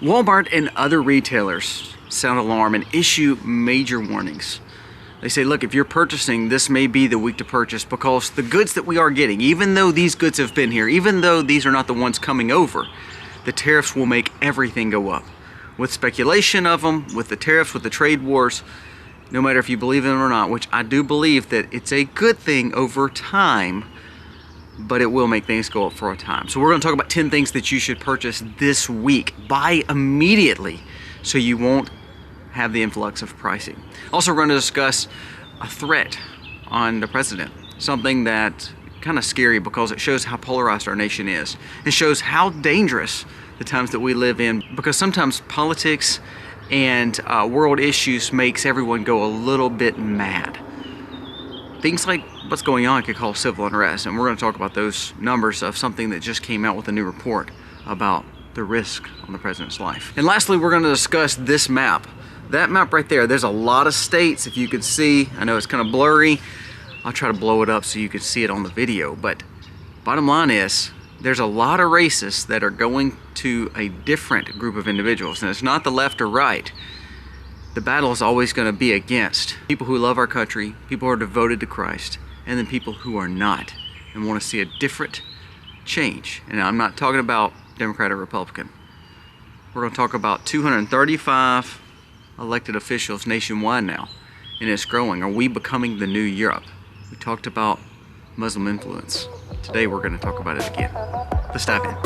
Walmart and other retailers sound alarm and issue major warnings. They say, look, if you're purchasing, this may be the week to purchase, because the goods that we are getting, even though these goods have been here, even though these are not the ones coming over, the tariffs will make everything go up. With speculation of them, with the tariffs, with the trade wars, no matter if you believe in it or not, which I do believe that it's a good thing over time, but it will make things go up for a time. So we're going to talk about 10 things that you should purchase this week. Buy immediately so you won't have the influx of pricing. Also, we're going to discuss a threat on the president, something that kind of scary because it shows how polarized our nation is. It shows how dangerous the times that we live in, because sometimes politics and world issues makes everyone go a little bit mad. Things like what's going on could cause civil unrest, and we're going to talk about those numbers of something that just came out with a new report about the risk on the president's life. And lastly, we're going to discuss this map. That map right there, there's a lot of states, if you could see. I know it's kind of blurry. I'll try to blow it up so you can see it on the video, but bottom line is there's a lot of races that are going to a different group of individuals, and it's not the left or right. The battle is always going to be against people who love our country, people who are devoted to Christ, and then people who are not and want to see a different change. And I'm not talking about Democrat or Republican. We're going to talk about 235 elected officials nationwide now, and it's growing. Are we becoming the new Europe? We talked about Muslim influence. Today we're going to talk about it again. Let's dive in.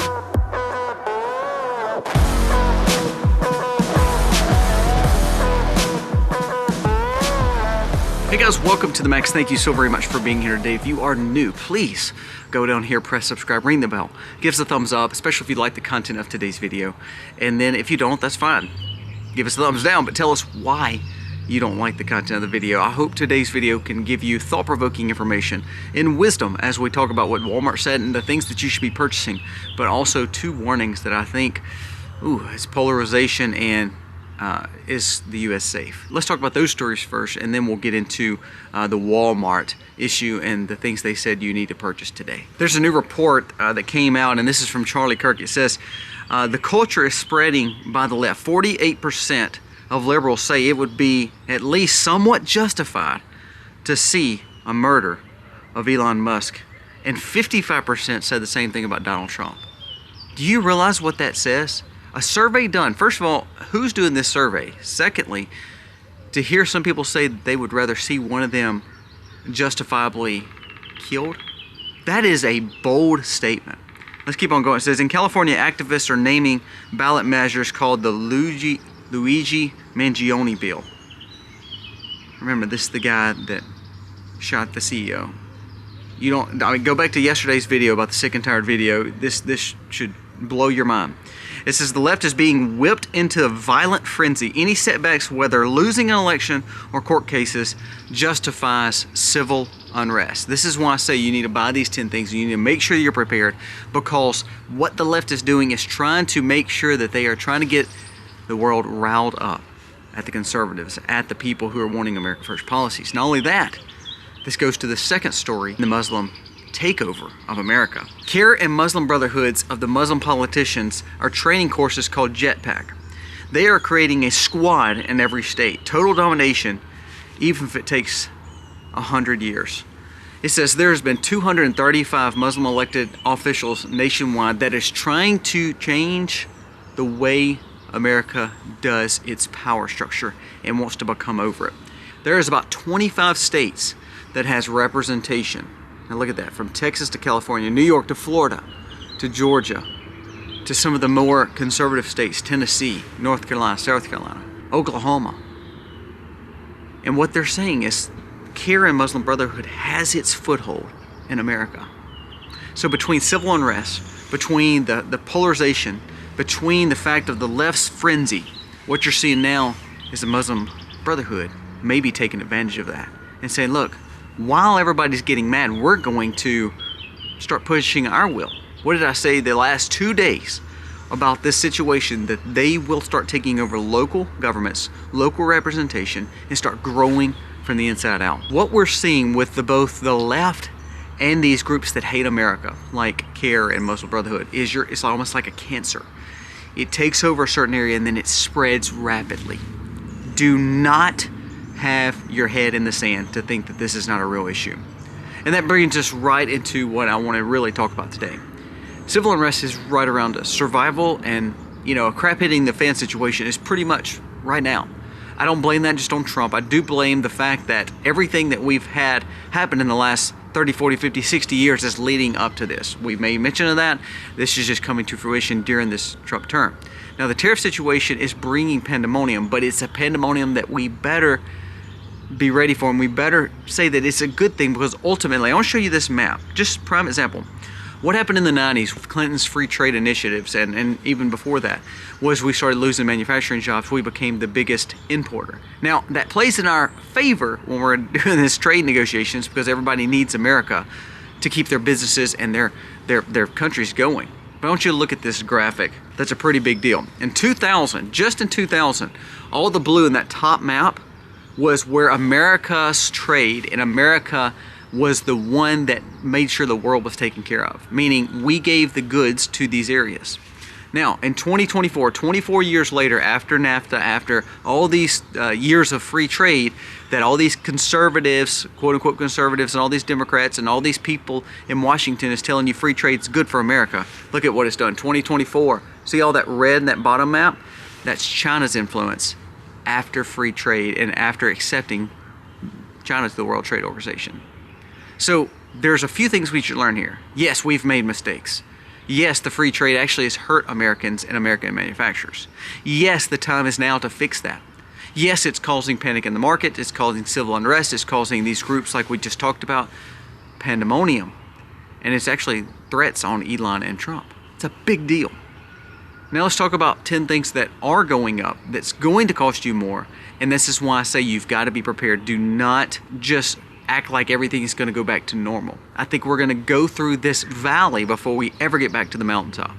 Hey guys, welcome to the Max. Thank you so very much for being here today. If you are new, please go down here, press subscribe, ring the bell, give us a thumbs up, especially if you like the content of today's video. And then if you don't, that's fine. Give us a thumbs down, but tell us why you don't like the content of the video. I hope today's video can give you thought-provoking information and wisdom as we talk about what Walmart said and the things that you should be purchasing, but also 2 warnings that I think, it's polarization and is the U.S. safe? Let's talk about those stories first, and then we'll get into the Walmart issue and the things they said you need to purchase today. There's a new report that came out, and this is from Charlie Kirk. It says, the culture is spreading by the left. 48% of liberals say it would be at least somewhat justified to see a murder of Elon Musk, and 55% said the same thing about Donald Trump. Do you realize what that says? A survey done. First of all, who's doing this survey? Secondly, to hear some people say that they would rather see one of them justifiably killed, that is a bold statement. Let's keep on going. It says, in California, activists are naming ballot measures called the Luigi Mangione bill. Remember, this is the guy that shot the CEO. Go back to yesterday's video about the sick and tired video. This should blow your mind. It says the left is being whipped into a violent frenzy. Any setbacks, whether losing an election or court cases, justifies civil unrest. This is why I say you need to buy these 10 things. You need to make sure you're prepared, because what the left is doing is trying to make sure that they are trying to get the world riled up at the conservatives, at the people who are wanting America First policies. Not only that, this goes to the second story, the Muslim takeover of America. CARE and Muslim brotherhoods of the Muslim politicians are training courses called Jetpack. They are creating a squad in every state. Total domination, even if it takes 100 years. It says there has been 235 Muslim elected officials nationwide that is trying to change the way America does its power structure and wants to become over it. There is about 25 states that has representation. Now look at that, from Texas to California, New York to Florida, to Georgia, to some of the more conservative states, Tennessee, North Carolina, South Carolina, Oklahoma. And what they're saying is CARE and Muslim Brotherhood has its foothold in America. So between civil unrest, between the polarization, between the fact of the left's frenzy, what you're seeing now is the Muslim Brotherhood maybe taking advantage of that and saying, look, while everybody's getting mad, we're going to start pushing our will. What did I say the last 2 days about this situation? That they will start taking over local governments, local representation, and start growing from the inside out. What we're seeing with both the left and these groups that hate America, like CARE and Muslim Brotherhood, is it's almost like a cancer. it takes over a certain area and then it spreads rapidly. Do not have your head in the sand to think that this is not a real issue. And that brings us right into what I want to really talk about today. Civil unrest is right around us. Survival and, a crap hitting the fan situation is pretty much right now. I don't blame that just on Trump. I do blame the fact that everything that we've had happen in the last 30, 40, 50, 60 years is leading up to this. We've made mention of that. This is just coming to fruition during this Trump term. Now, the tariff situation is bringing pandemonium, but it's a pandemonium that we better be ready for, and we better say that it's a good thing, because ultimately, I want to show you this map. Just prime example. What happened in the 90s with Clinton's free trade initiatives, and even before that, was we started losing manufacturing jobs. We became the biggest importer. Now, that plays in our favor when we're doing this trade negotiations, because everybody needs America to keep their businesses and their countries going. But I want you to look at this graphic. That's a pretty big deal. In 2000, just in 2000, all the blue in that top map was where America's trade, and America was the one that made sure the world was taken care of, meaning we gave the goods to these areas. Now, in 2024, 24 years later, after NAFTA, after all these years of free trade, that all these conservatives, quote-unquote conservatives, and all these Democrats and all these people in Washington is telling you free trade's good for America. Look at what it's done. 2024, see all that red in that bottom map? That's China's influence after free trade and after accepting China to the World Trade Organization. So there's a few things we should learn here. Yes, we've made mistakes. Yes, the free trade actually has hurt Americans and American manufacturers. Yes, the time is now to fix that. Yes, it's causing panic in the market. It's causing civil unrest. It's causing these groups like we just talked about, pandemonium. And it's actually threats on Elon and Trump. It's a big deal. Now let's talk about 10 things that are going up that's going to cost you more. And this is why I say you've got to be prepared. Do not just act like everything is going to go back to normal. I think we're going to go through this valley before we ever get back to the mountaintop.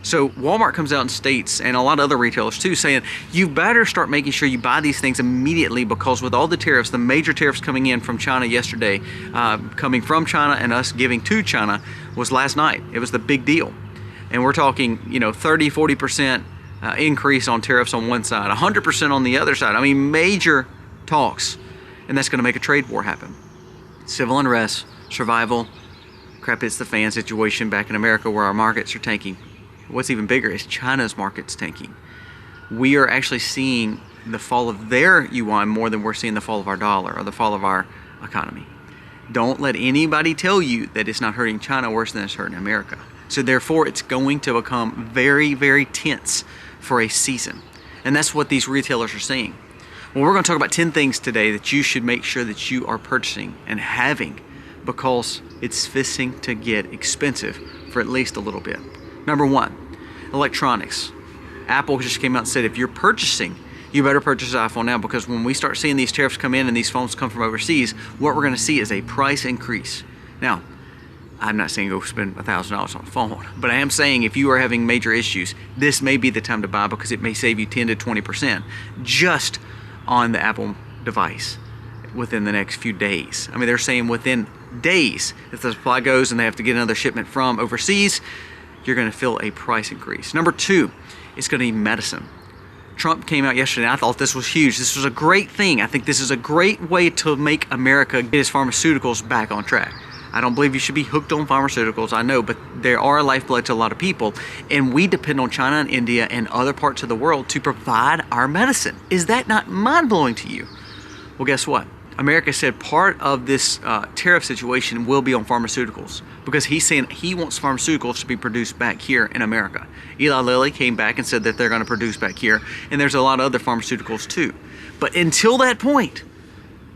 So Walmart comes out and states, and a lot of other retailers too, saying you better start making sure you buy these things immediately, because with all the tariffs, the major tariffs coming in from China yesterday, coming from China and us giving to China, was last night. It was the big deal. And we're talking, 30, 40% increase on tariffs on one side, 100% on the other side. I mean, major talks. And that's going to make a trade war happen. Civil unrest, survival, crap hits the fan situation back in America where our markets are tanking. What's even bigger is China's markets tanking. We are actually seeing the fall of their yuan more than we're seeing the fall of our dollar or the fall of our economy. Don't let anybody tell you that it's not hurting China worse than it's hurting America. So therefore, it's going to become very, very tense for a season. And that's what these retailers are saying. Well, we're going to talk about 10 things today that you should make sure that you are purchasing and having, because it's fixing to get expensive for at least a little bit. Number one, electronics. Apple just came out and said if you're purchasing, you better purchase an iPhone now, because when we start seeing these tariffs come in and these phones come from overseas, what we're going to see is a price increase. Now, I'm not saying go spend $1,000 on a phone, but I am saying if you are having major issues, this may be the time to buy, because it may save you 10 to 20% just on the Apple device within the next few days. I mean, they're saying within days, if the supply goes and they have to get another shipment from overseas, you're going to feel a price increase. Number two, it's going to be medicine. Trump came out yesterday, and I thought this was huge. This was a great thing. I think this is a great way to make America get its pharmaceuticals back on track. I don't believe you should be hooked on pharmaceuticals, I know, but they are a lifeblood to a lot of people, and we depend on China and India and other parts of the world to provide our medicine. Is that not mind-blowing to you? Well, guess what? America said part of this tariff situation will be on pharmaceuticals, because he's saying he wants pharmaceuticals to be produced back here in America. Eli Lilly came back and said that they're going to produce back here, and there's a lot of other pharmaceuticals too. But until that point,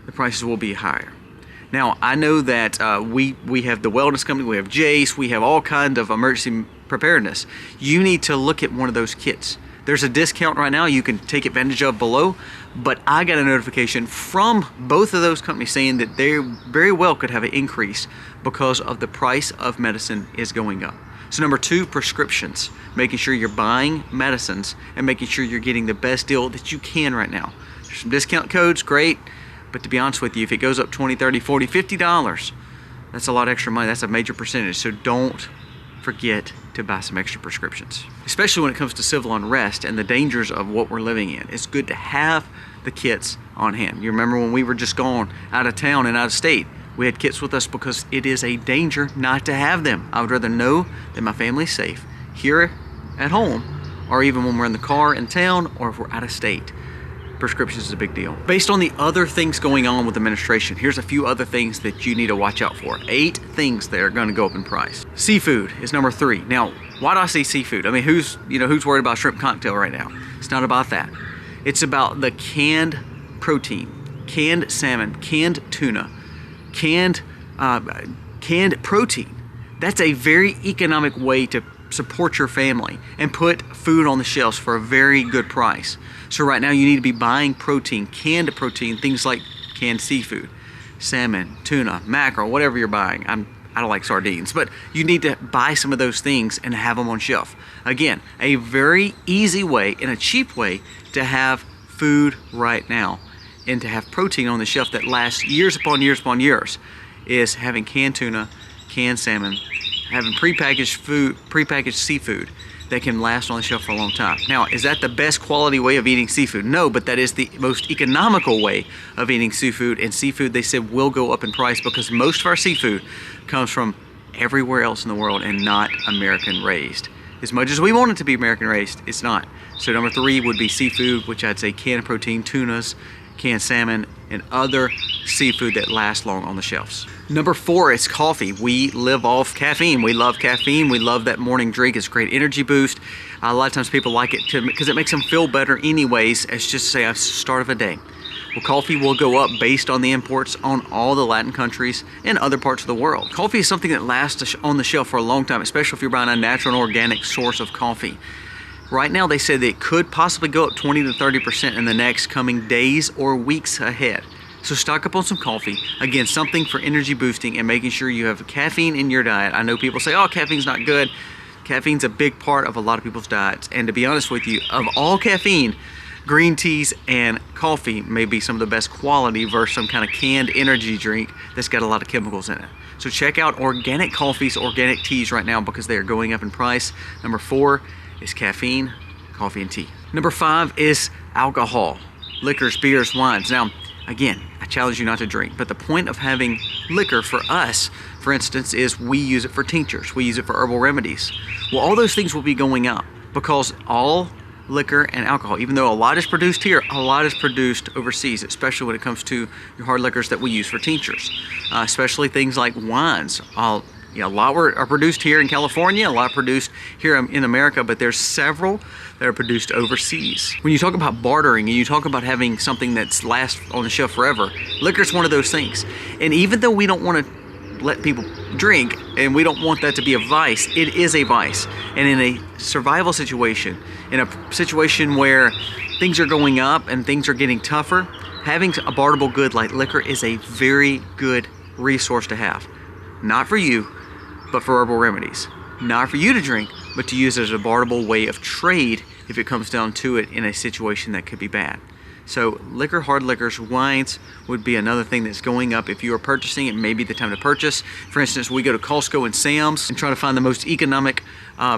the prices will be higher. Now, I know that we have the wellness company, we have Jace, we have all kinds of emergency preparedness. You need to look at one of those kits. There's a discount right now you can take advantage of below, but I got a notification from both of those companies saying that they very well could have an increase because of the price of medicine is going up. So number two, prescriptions. Making sure you're buying medicines and making sure you're getting the best deal that you can right now. There's some discount codes, great. But to be honest with you, if it goes up $20, $30, $40, $50, that's a lot of extra money. That's a major percentage. So don't forget to buy some extra prescriptions. Especially when it comes to civil unrest and the dangers of what we're living in. It's good to have the kits on hand. You remember when we were just gone out of town and out of state, we had kits with us because it is a danger not to have them. I would rather know that my family's safe here at home, or even when we're in the car in town, or if we're out of state. Prescriptions is a big deal. Based on the other things going on with administration, here's a few other things that you need to watch out for. 8 things that are gonna go up in price. Seafood is number 3. Now, why do I say seafood? I mean, who's worried about shrimp cocktail right now? It's not about that. It's about the canned protein, canned salmon, canned tuna, canned protein. That's a very economic way to support your family and put food on the shelves for a very good price. So right now you need to be buying protein, canned protein, things like canned seafood, salmon, tuna, mackerel, whatever you're buying. I don't like sardines, but you need to buy some of those things and have them on shelf. Again, a very easy way and a cheap way to have food right now and to have protein on the shelf that lasts years upon years upon years is having canned tuna, canned salmon, having prepackaged seafood that can last on the shelf for a long time. Now, is that the best quality way of eating seafood? No, but that is the most economical way of eating seafood, and seafood, they said, will go up in price because most of our seafood comes from everywhere else in the world and not American raised. As much as we want it to be American raised, it's not. So number 3 would be seafood, which I'd say canned protein, tunas, canned salmon, and other seafood that lasts long on the shelves. Number 4 is coffee. We live off caffeine. We love caffeine. We love that morning drink. It's a great energy boost. A lot of times people like it because it makes them feel better anyways, as just say a start of a day. Well, coffee will go up based on the imports on all the Latin countries and other parts of the world. Coffee is something that lasts on the shelf for a long time, especially if you're buying a natural and organic source of coffee. Right now, they say that it could possibly go up 20 to 30% in the next coming days or weeks ahead. So stock up on some coffee. Again, something for energy boosting and making sure you have caffeine in your diet. I know people say, oh, caffeine's not good. Caffeine's a big part of a lot of people's diets. And to be honest with you, of all caffeine, green teas and coffee may be some of the best quality versus some kind of canned energy drink that's got a lot of chemicals in it. So check out organic coffees, organic teas right now because they are going up in price. Number 4 is caffeine, coffee, and tea. Number 5 is alcohol, liquors, beers, wines. Now, again, I challenge you not to drink, but the point of having liquor for us, for instance, is we use it for tinctures, we use it for herbal remedies. Well, all those things will be going up because all liquor and alcohol, even though a lot is produced here, a lot is produced overseas, especially when it comes to your hard liquors that we use for tinctures, especially things like wines. A lot are produced here in California, a lot produced here in America, but there's several that are produced overseas. When you talk about bartering and you talk about having something that's lasts on the shelf forever, liquor is one of those things. And even though we don't want to let people drink and we don't want that to be a vice, it is a vice. And in a survival situation, in a situation where things are going up and things are getting tougher, having a barterable good like liquor is a very good resource to have. Not for you, but for herbal remedies. Not for you to drink, but to use as a barterable way of trade if it comes down to it in a situation that could be bad. So liquor, hard liquors, wines would be another thing that's going up. If you are purchasing, it may be the time to purchase. For instance, we go to Costco and Sam's and try to find the most economic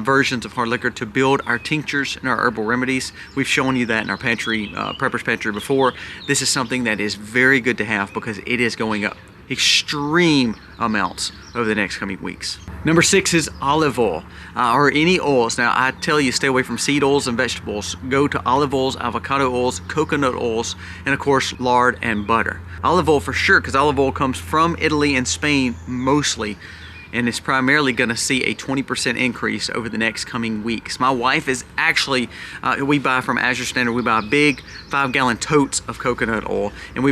versions of hard liquor to build our tinctures and our herbal remedies. We've shown you that in our pantry, Prepper's Pantry before. This is something that is very good to have because it is going up extreme amounts over the next coming weeks. Number 6 is olive oil or any oils. Now I tell you, stay away from seed oils and vegetables. Go to olive oils, avocado oils, coconut oils, and of course lard and butter. Olive oil for sure, because olive oil comes from Italy and Spain mostly, and it's primarily going to see a 20% increase over the next coming weeks. My wife is actually, we buy from Azure Standard, we buy big 5-gallon totes of coconut oil, and we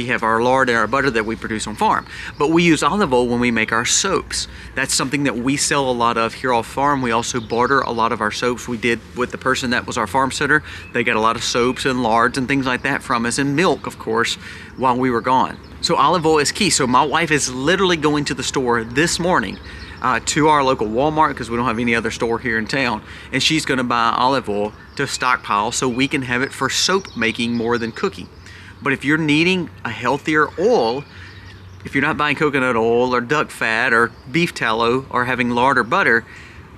have our lard and our butter that we produce on farm. But we use olive oil when we make our soaps. That's something that we sell a lot of here off farm. We also barter a lot of our soaps. We did with the person that was our farm sitter. They got a lot of soaps and lards and things like that from us, and milk, of course, while we were gone. So olive oil is key. So my wife is literally going to the store this morning to our local Walmart because we don't have any other store here in town, and she's going to buy olive oil to stockpile so we can have it for soap making more than cooking. But if you're needing a healthier oil, if you're not buying coconut oil or duck fat or beef tallow or having lard or butter,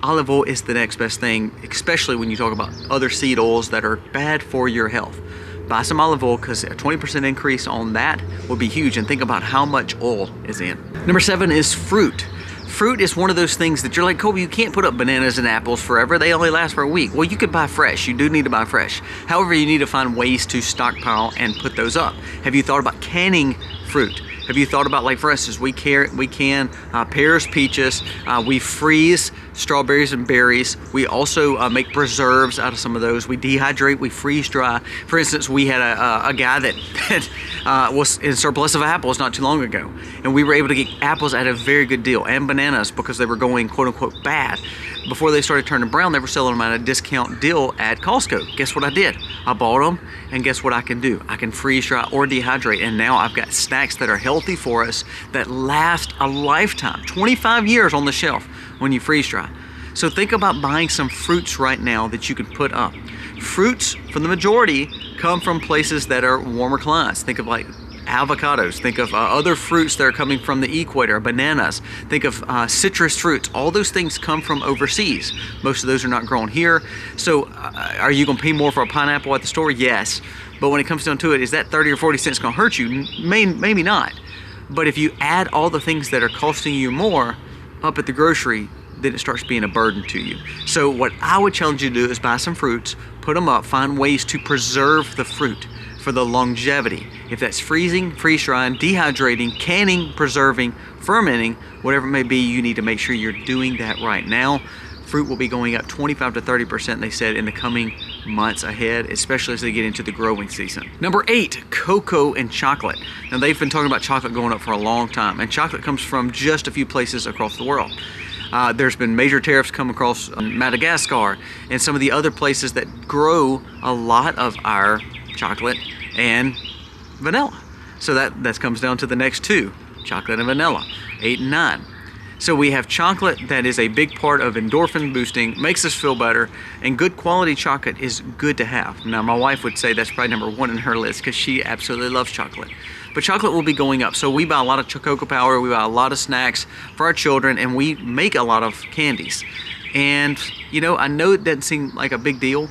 olive oil is the next best thing, especially when you talk about other seed oils that are bad for your health. Buy some olive oil, because a 20% increase on that will be huge, and think about how much oil is in. Number 7 is fruit. Fruit is one of those things that you're like, Colby, you can't put up bananas and apples forever. They only last for a week. Well, you could buy fresh. You do need to buy fresh. However, you need to find ways to stockpile and put those up. Have you thought about canning fruit? Have you thought about, like for instance, we can pears, peaches, we freeze strawberries and berries. We also make preserves out of some of those. We dehydrate, we freeze dry. For instance, we had a guy that was in surplus of apples not too long ago, and we were able to get apples at a very good deal, and bananas, because they were going quote unquote bad. Before they started turning brown, they were selling them at a discount deal at Costco. Guess what I did? I bought them, and guess what I can do? I can freeze dry or dehydrate, and now I've got snacks that are healthy for us that last a lifetime, 25 years on the shelf when you freeze dry. So think about buying some fruits right now that you can put up. Fruits, for the majority, come from places that are warmer climates. Think of like avocados, think of other fruits that are coming from the equator, bananas, think of citrus fruits. All those things come from overseas. Most of those are not grown here. So are you going to pay more for a pineapple at the store? Yes. But when it comes down to it, is that 30 or 40 cents going to hurt you? Maybe not. But if you add all the things that are costing you more up at the grocery, then it starts being a burden to you. So what I would challenge you to do is buy some fruits, put them up, find ways to preserve the fruit for the longevity. If that's freezing, freeze drying, dehydrating, canning, preserving, fermenting, whatever it may be, you need to make sure you're doing that right now. Fruit will be going up 25 to 30%, they said, in the coming months ahead, especially as they get into the growing season. Number 8, cocoa and chocolate. Now, they've been talking about chocolate going up for a long time, and chocolate comes from just a few places across the world. There's been major tariffs come across Madagascar and some of the other places that grow a lot of our chocolate and vanilla. So that comes down to the next 2, chocolate and vanilla, 8 and 9. So we have chocolate that is a big part of endorphin boosting, makes us feel better, and good quality chocolate is good to have. Now, my wife would say that's probably number 1 in her list because she absolutely loves chocolate. But chocolate will be going up. So we buy a lot of cocoa powder, we buy a lot of snacks for our children, and we make a lot of candies. And, you know, I know it doesn't seem like a big deal,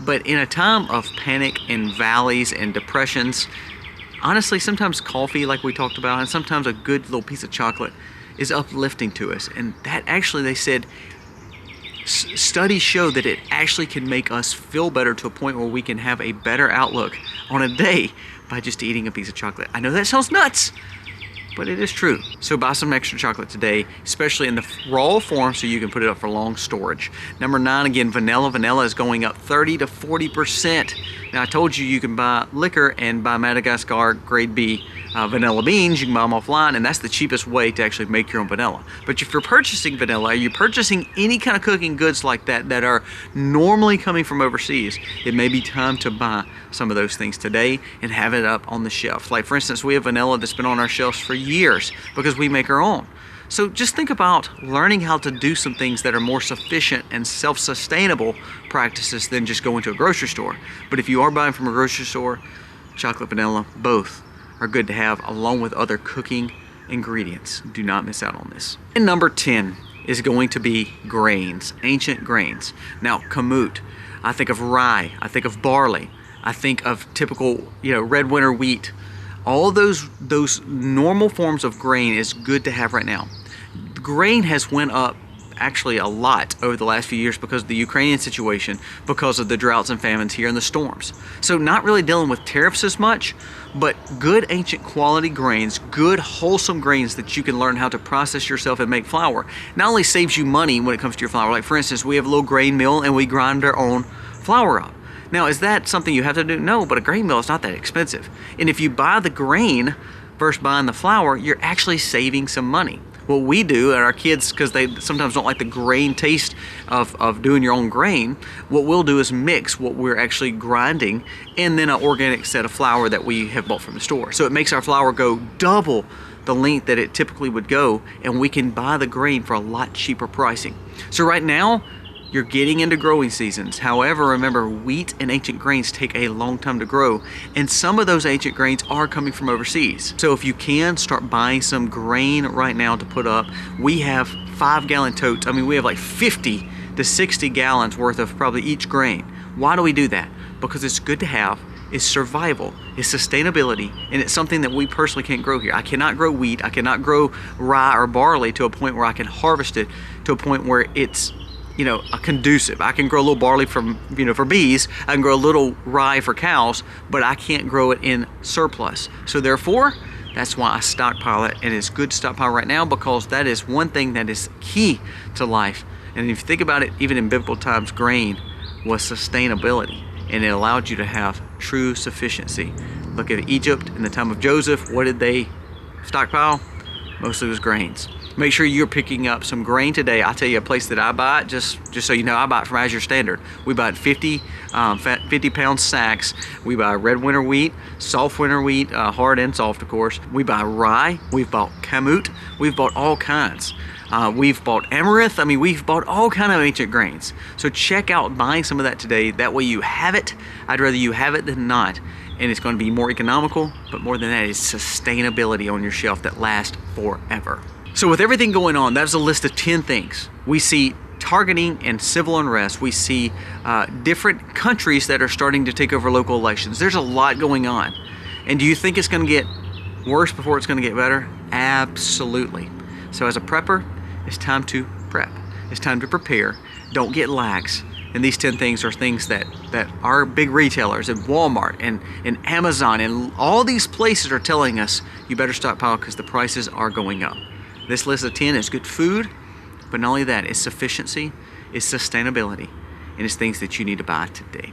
but in a time of panic and valleys and depressions, honestly, sometimes coffee, like we talked about, and sometimes a good little piece of chocolate is uplifting to us. And that actually, they said, studies show that it actually can make us feel better to a point where we can have a better outlook on a day by just eating a piece of chocolate. I know that sounds nuts, but it is true. So buy some extra chocolate today, especially in the raw form, so you can put it up for long storage. Number 9, again, vanilla. Vanilla is going up 30 to 40%. Now, I told you can buy liquor and buy Madagascar grade B vanilla beans. You can buy them offline, and that's the cheapest way to actually make your own vanilla. But if you're purchasing vanilla, are you purchasing any kind of cooking goods like that that are normally coming from overseas, it may be time to buy some of those things today and have it up on the shelf. Like, for instance, we have vanilla that's been on our shelves for years because we make our own. So just think about learning how to do some things that are more sufficient and self-sustainable practices than just going to a grocery store. But if you are buying from a grocery store, chocolate, vanilla, both are good to have along with other cooking ingredients. Do not miss out on this. And number 10 is going to be grains, ancient grains. Now, kamut, I think of rye, I think of barley, I think of typical, red winter wheat. All those normal forms of grain is good to have right now. Grain has went up actually a lot over the last few years because of the Ukrainian situation, because of the droughts and famines here and the storms. So not really dealing with tariffs as much, but good ancient quality grains, good wholesome grains that you can learn how to process yourself and make flour, not only saves you money when it comes to your flour. Like, for instance, we have a little grain mill and we grind our own flour up. Now, is that something you have to do? No, but a grain mill is not that expensive. And if you buy the grain versus buying the flour, you're actually saving some money. What we do, and our kids, because they sometimes don't like the grain taste of doing your own grain, what we'll do is mix what we're actually grinding and then an organic set of flour that we have bought from the store. So it makes our flour go double the length that it typically would go, and we can buy the grain for a lot cheaper pricing. So right now, You're getting into growing seasons. However, remember, wheat and ancient grains take a long time to grow, and some of those ancient grains are coming from overseas. So if you can, start buying some grain right now to put up. We have 5-gallon totes. I mean, we have like 50 to 60 gallons worth of probably each grain. Why do we do that? Because it's good to have. It's survival, it's sustainability, and it's something that we personally can't grow here. I cannot grow wheat, I cannot grow rye or barley to a point where I can harvest it to a point where it's, you know, a conducive. I can grow a little barley from, you know, for bees. I can grow a little rye for cows, but I can't grow it in surplus. So therefore, that's why I stockpile it, and it's good to stockpile right now because that is one thing that is key to life. And if you think about it, even in biblical times, grain was sustainability, and it allowed you to have true sufficiency. Look at Egypt in the time of Joseph. What did they stockpile? Mostly was grains. Make sure you're picking up some grain today. I'll tell you a place that I buy it, just so you know, I buy it from Azure Standard. We buy it 50 pound sacks. We buy red winter wheat, soft winter wheat, hard and soft of course. We buy rye, we've bought kamut, we've bought all kinds. We've bought amaranth. I mean, we've bought all kind of ancient grains. So check out buying some of that today. That way you have it. I'd rather you have it than not. And it's going to be more economical, but more than that is sustainability on your shelf that lasts forever. So with everything going on, that's a list of 10 things. We see targeting and civil unrest. We see different countries that are starting to take over local elections. There's a lot going on. And do you think it's going to get worse before it's going to get better? Absolutely. So as a prepper, it's time to prep. It's time to prepare. Don't get lax. And these 10 things are things that our big retailers and Walmart and Amazon and all these places are telling us you better stockpile because the prices are going up. This list of 10 is good food, but not only that, it's sufficiency, it's sustainability, and it's things that you need to buy today.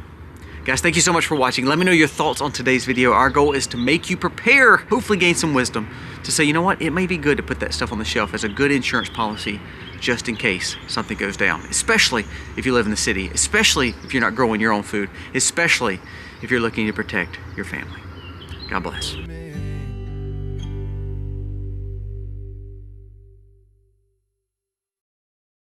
Guys, thank you so much for watching. Let me know your thoughts on today's video. Our goal is to make you prepare, hopefully gain some wisdom, to say, you know what, it may be good to put that stuff on the shelf as a good insurance policy just in case something goes down, especially if you live in the city, especially if you're not growing your own food, especially if you're looking to protect your family. God bless.